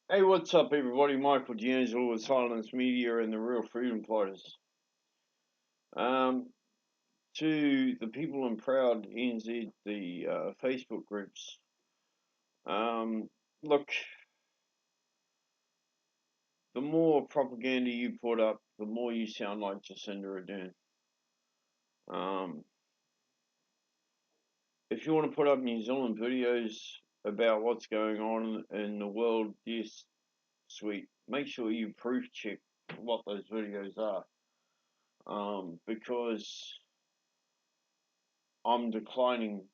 Hey, what's up, everybody? Michael D'Angelo with Silence Media and the Real Freedom Fighters. Um, to the people in Proud NZ, the Facebook groups. Look, the more propaganda you put up, the more you sound like Jacinda Ardern. If you want to put up New Zealand videos about what's going on in the world, yes, sweet. Make sure you proof check what those videos are. Because I'm declining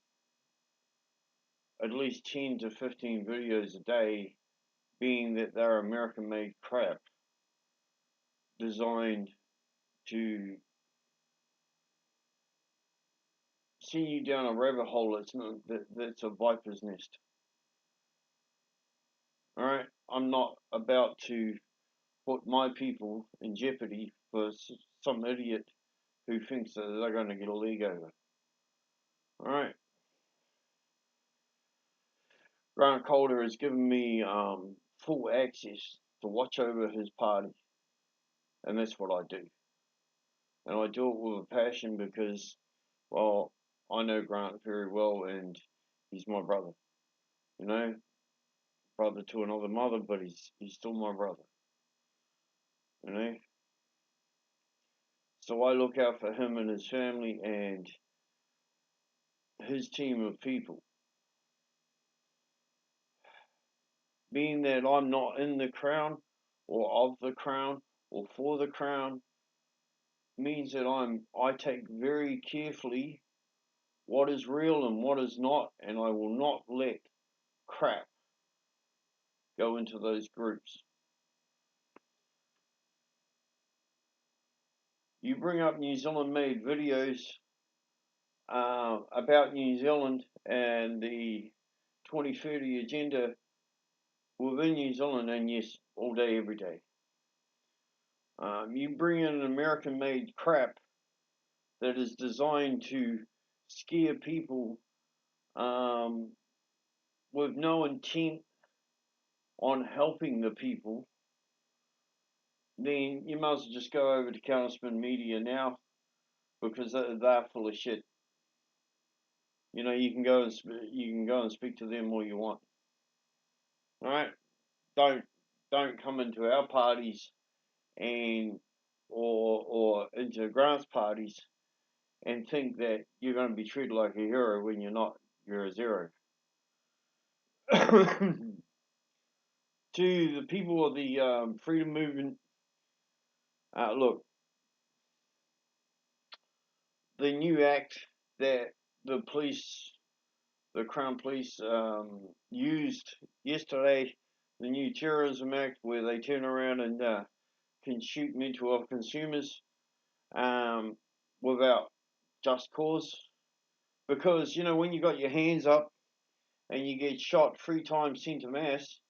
at least 10 to 15 videos a day, being that they're American made crap designed to send you down a rabbit hole that's a viper's nest. Alright? I'm not about to put my people in jeopardy for some idiot who thinks that they're going to get a leg over. Alright? Grant Calder has given me full access to watch over his party, and that's what I do. And I do it with a passion because, well, I know Grant very well, and he's my brother. You know, brother to another mother, but he's still my brother. You know, so I look out for him and his family and his team of people. Being that I'm not in the crown, or of the crown, or for the crown, means that I take very carefully what is real and what is not, and I will not let crap go into those groups. You bring up New Zealand made videos about New Zealand and the 2030 agenda within New Zealand, and yes, all day, every day. You bring in an American made crap that is designed to scare people um, with no intent on helping the people, then you might as well just go over to Counterspin Media now, because they're full of shit. You know, you can go and speak to them all you want. All right, don't come into our parties and or into Grant's parties and think that you're going to be treated like a hero when you're not. You're a zero. To the people of the freedom movement, look, the new act that the Crown Police, used yesterday, the new terrorism act, where they turn around and can shoot mental health consumers um, without just cause. Because, you know, when you got your hands up and you get shot 3 times sent to mass,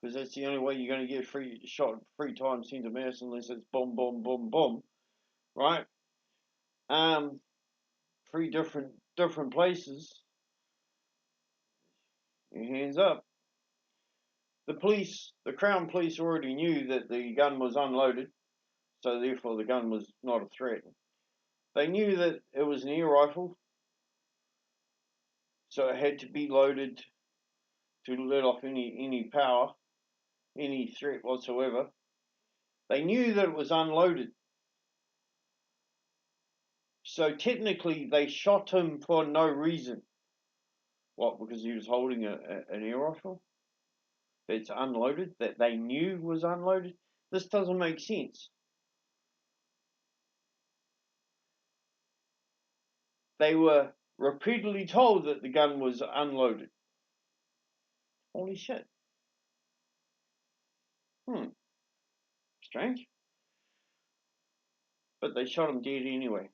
because that's the only way you're going to get shot 3 times sent to mass, unless it's boom, boom, boom, boom, right? Um, three different places. Your hands up. The Crown Police already knew that the gun was unloaded, so therefore the gun was not a threat. They knew that it was an air rifle, so it had to be loaded to let off any power, any threat whatsoever. They knew that it was unloaded, so technically they shot him for no reason. What? Because he was holding an air rifle that's unloaded, that they knew was unloaded? This doesn't make sense. They were repeatedly told that the gun was unloaded. Holy shit. Strange. But they shot him dead anyway.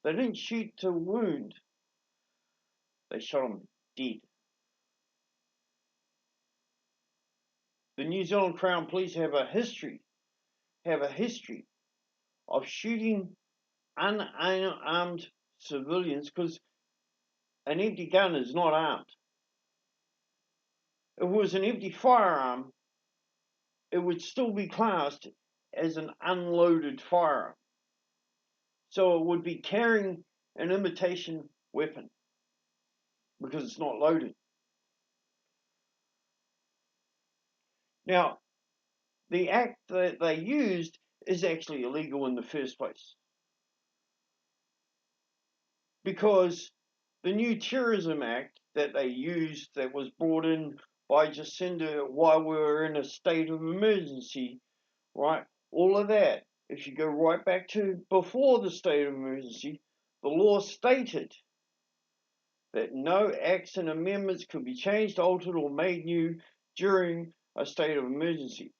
They didn't shoot to wound, they shot him dead. The New Zealand Crown Police have a history of shooting unarmed civilians, because an empty gun is not armed. If it was an empty firearm, it would still be classed as an unloaded firearm. So it would be carrying an imitation weapon because it's not loaded. Now, the act that they used is actually illegal in the first place because the new Terrorism Act that they used, that was brought in by Jacinda while we were in a state of emergency, right? All of that, if you go right back to before the state of emergency, the law stated that no acts and amendments could be changed, altered, or made new during a state of emergency.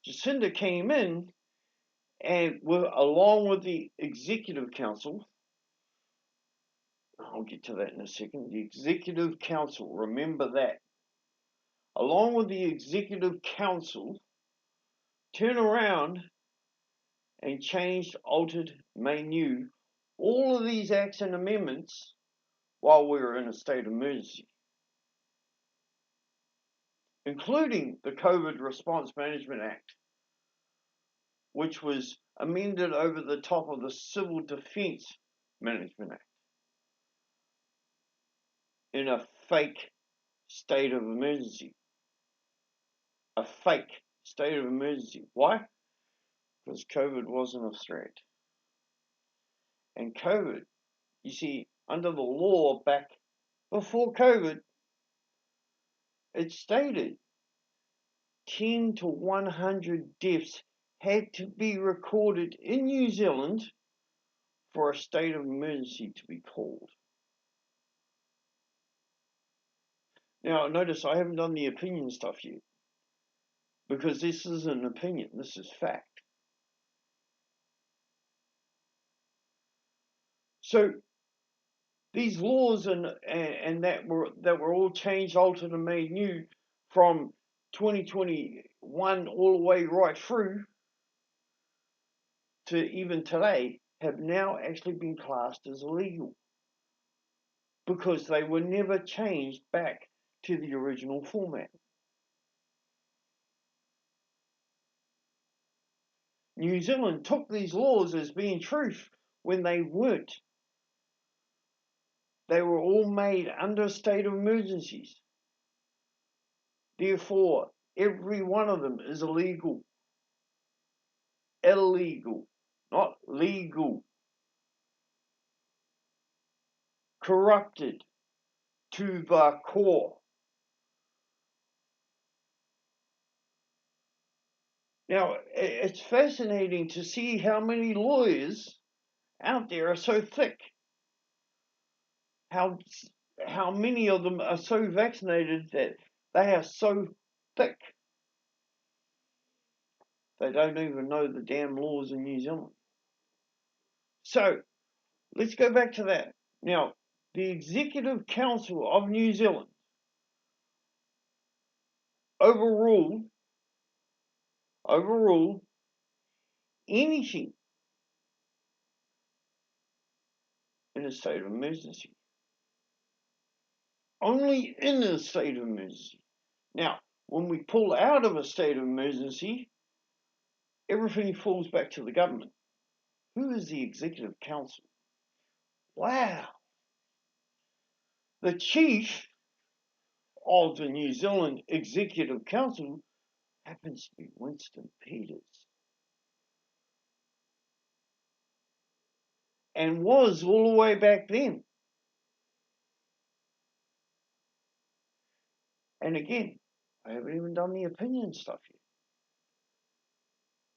Jacinda came in and, along with the Executive Council, I'll get to that in a second, the Executive Council, remember that, along with the Executive Council, turn around and changed, altered, made new all of these acts and amendments while we were in a state of emergency, including the COVID Response Management Act, which was amended over the top of the Civil Defence Management Act in a fake state of emergency. A fake state of emergency. Why? Because COVID wasn't a threat. And COVID, you see, under the law back before COVID, it stated 10 to 100 deaths had to be recorded in New Zealand for a state of emergency to be called. Now, notice I haven't done the opinion stuff yet, because this is an opinion, this is fact. So these laws and that were all changed, altered, and made new from 2021 all the way right through to even today have now actually been classed as illegal because they were never changed back to the original format. New Zealand took these laws as being truth when they weren't. They were all made under a state of emergencies. Therefore, every one of them is illegal. Illegal, not legal. Corrupted to the core. Now, it's fascinating to see how many lawyers out there are so thick. How many of them are so vaccinated that they are so thick they don't even know the damn laws in New Zealand. So, let's go back to that. Now, the Executive Council of New Zealand overruled anything in a state of emergency. Only in a state of emergency. Now, when we pull out of a state of emergency, everything falls back to the government. Who is the Executive Council? Wow. The chief of the New Zealand Executive Council happens to be Winston Peters. And was all the way back then. And again, I haven't even done the opinion stuff yet.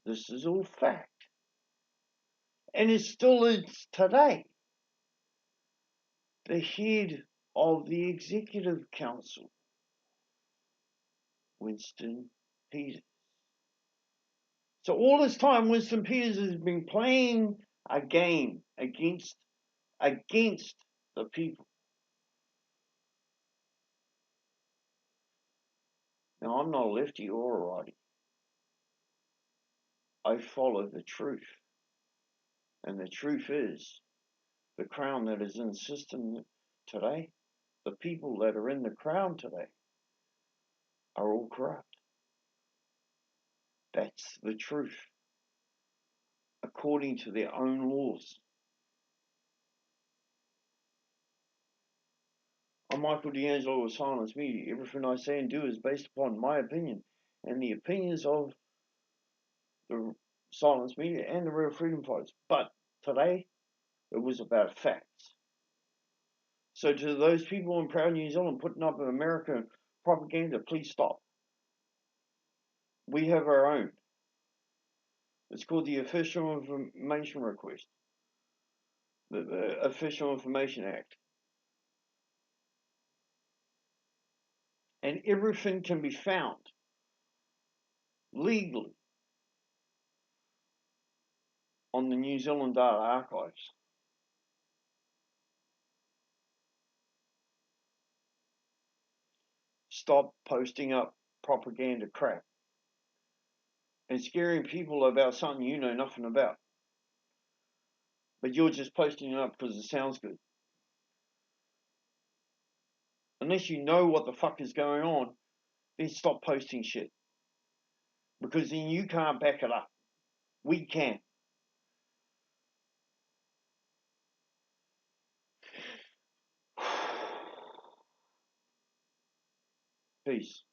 This is all fact. And it still is today. The head of the Executive Council, Winston Peters. So all this time, Winston Peters has been playing a game against the people. Now, I'm not a lefty or a righty. I follow the truth. And the truth is, the crown that is in the system today, the people that are in the crown today, are all corrupt. That's the truth, according to their own laws. I'm Michael D'Angelo of Silence Media. Everything I say and do is based upon my opinion and the opinions of the Silence Media and the Real Freedom Fighters. But today, it was about facts. So to those people in proud New Zealand putting up American propaganda, please stop. We have our own. It's called the Official Information Request, the Official Information Act. And everything can be found legally on the New Zealand Data Archives. Stop posting up propaganda crap and scaring people about something you know nothing about. But you're just posting it up because it sounds good. Unless you know what the fuck is going on, then stop posting shit. Because then you can't back it up. We can. Peace.